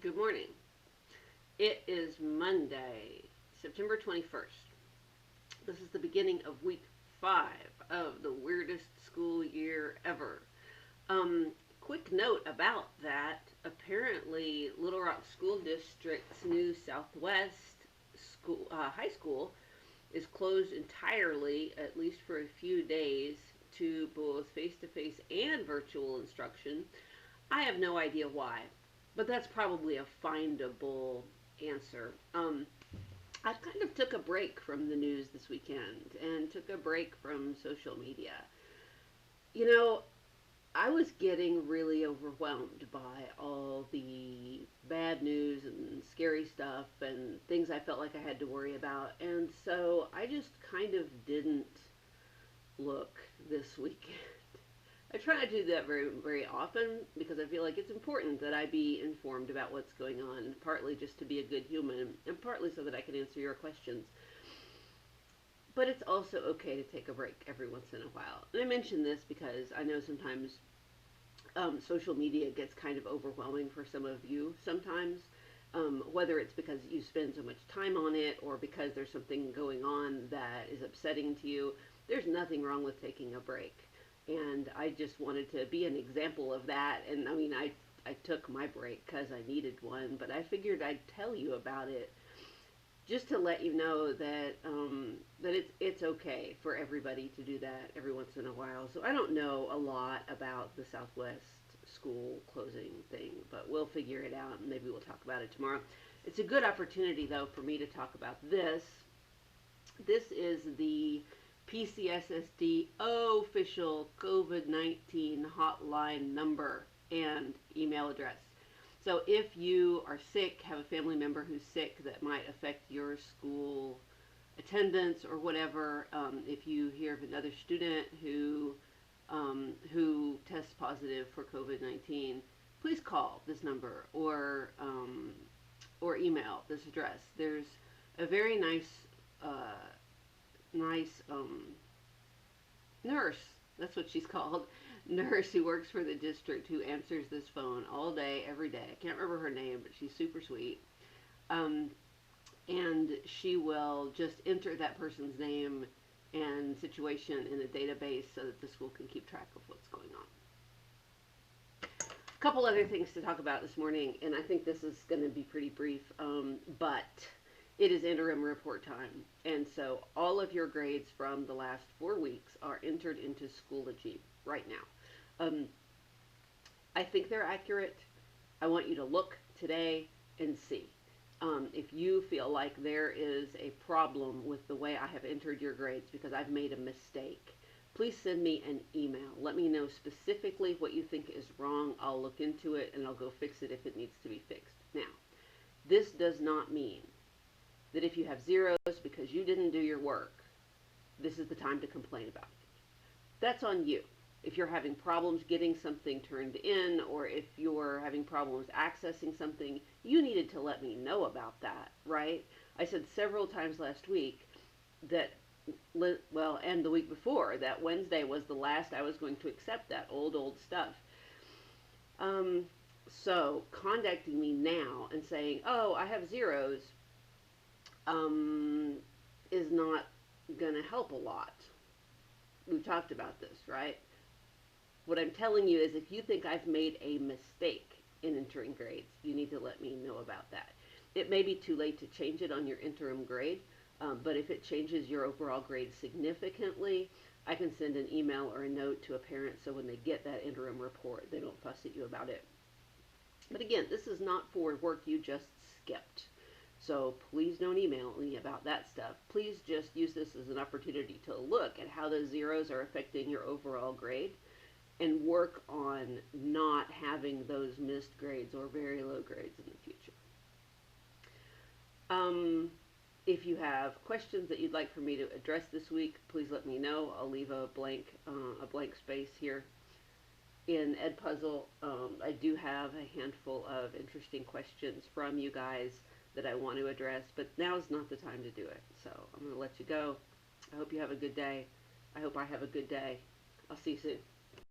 Good morning. It is Monday, September 21st. This is the beginning of week 5 of the weirdest school year ever. Quick note about that. Apparently, Little Rock School District's new Southwest high school is closed entirely, at least for a few days, to both face-to-face and virtual instruction. I have no idea why, but that's probably a findable answer. I kind of took a break from the news this weekend and took a break from social media. You know, I was getting really overwhelmed by all the bad news and scary stuff and things I felt like I had to worry about. And so I just kind of didn't look this weekend. I try not to do that very, very often because I feel like it's important that I be informed about what's going on, partly just to be a good human, and partly so that I can answer your questions. But it's also okay to take a break every once in a while. And I mention this because I know sometimes social media gets kind of overwhelming for some of you sometimes, whether it's because you spend so much time on it or because there's something going on that is upsetting to you. There's nothing wrong with taking a break. And I just wanted to be an example of that. And I mean, I took my break because I needed one, but I figured I'd tell you about it just to let you know that that it's okay for everybody to do that every once in a while. So I don't know a lot about the Southwest school closing thing, but we'll figure it out and maybe we'll talk about it tomorrow. It's a good opportunity though for me to talk about this. This is the PCSSD official COVID-19 hotline number and email address. So if you are sick, have a family member who's sick that might affect your school attendance or whatever, if you hear of another student who tests positive for COVID-19, please call this number or email this address. There's a very uh, nice nurse. That's what she's called. Nurse who works for the district who answers this phone all day, every day. I can't remember her name, but she's super sweet. Um, and she will just enter that person's name and situation in a database so that the school can keep track of what's going on. A couple other things to talk about this morning, and I think this is going to be pretty brief, but it is interim report time. And so all of your grades from the last 4 weeks are entered into Schoology right now. I think they're accurate. I want you to look today and see. If you feel like there is a problem with the way I have entered your grades because I've made a mistake, please send me an email. Let me know specifically what you think is wrong. I'll look into it and I'll go fix it if it needs to be fixed. Now, this does not mean that if you have zeros because you didn't do your work, this is the time to complain about it. That's on you. If you're having problems getting something turned in, or if you're having problems accessing something, you needed to let me know about that, right? I said several times last week that, well, and the week before, that Wednesday was the last I was going to accept that old stuff. So contacting me now and saying, oh, I have zeros, is not going to help a lot. We've talked about this, right? What I'm telling you is if you think I've made a mistake in entering grades, you need to let me know about that. It may be too late to change it on your interim grade, but if it changes your overall grade significantly, I can send an email or a note to a parent so when they get that interim report, they don't fuss at you about it. But again, this is not for work you just skipped. So please don't email me about that stuff. Please just use this as an opportunity to look at how those zeros are affecting your overall grade and work on not having those missed grades or very low grades in the future. If you have questions that you'd like for me to address this week, please let me know. I'll leave a blank space here. In Edpuzzle, I do have a handful of interesting questions from you guys that I want to address, but now is not the time to do it. So I'm going to let you go. I hope you have a good day. I hope I have a good day. I'll see you soon.